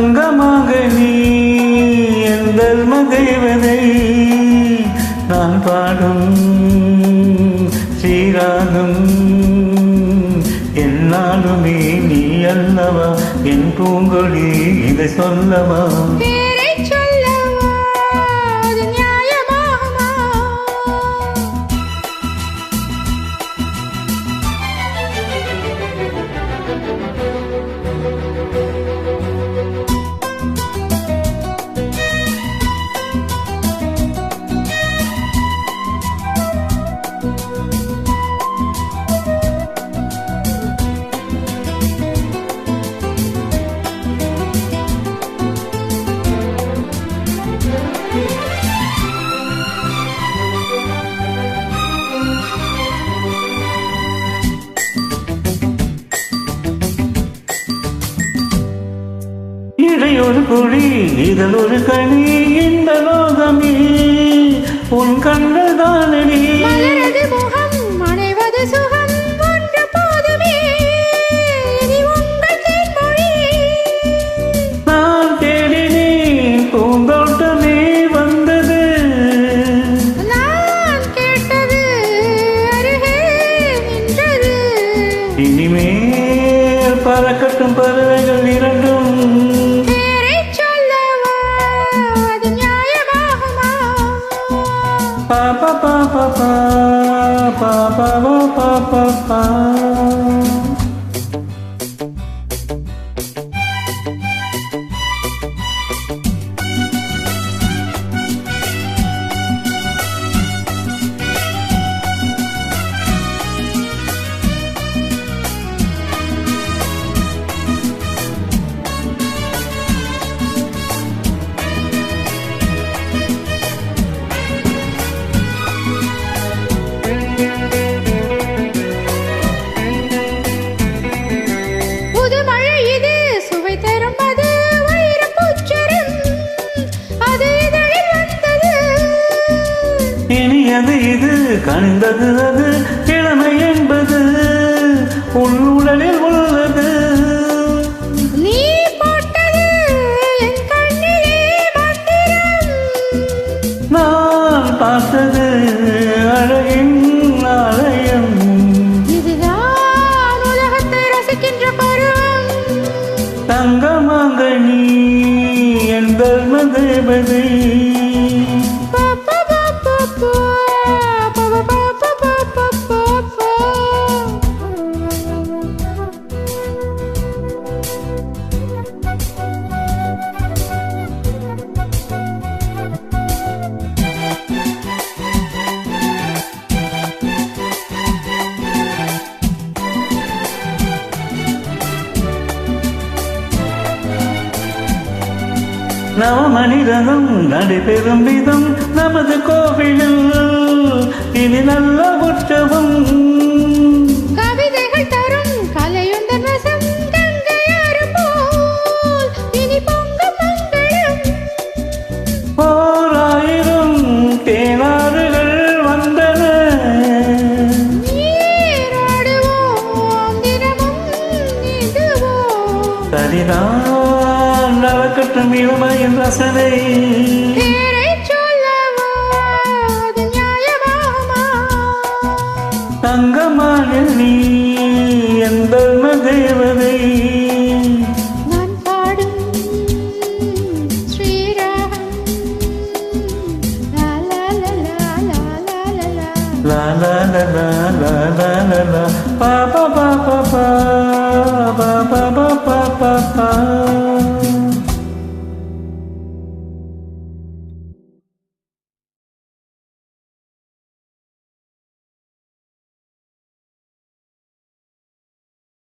தங்கமாக நீ என் தர்ம தேவதை நான் பாடும் ஸ்ரீராகம் என்னாலுமே நீ அல்லவா என் பூங்கொழி இதை சொல்லவா இடையொரு குழி இதழ் ஒரு கனி இந்த லோகமே உன் கண்கள் தானடி நான் தேடினேன் பூந்தோட்டமே வந்தது இனிமேல் பறக்கட்டும் பறவைகள் இரண்டும் pa pa pa pa pa pa pa pa pa pa. இனியது இது கனிந்தது அது இளமை என்பது உன் உடலில் உள்ளது நீ போட்டது என் கண்ணிலே மந்திரம் நான் பார்த்தது அழகின் ஆலயம் இதுதான் உலகத்தை ரசிக்கின்ற பருவம் தங்கமாக நீ என் தர்ம தேவதை நவமணிரகம் நடைபெறும் விதம் நமது கோவிலில் இனி நல்ல உற்சவம் கவிதைகள் தரும் கலையுந்தன் வசம் கங்கையாறு போல் இனி பொங்க மங்களம் ஓராயிரம் தேனாறுகள் வந்தன நீராடுவோம் தினமும் நீந்துவோம் சரிதான் நடக்கட்டும் இளமையின் ரசனை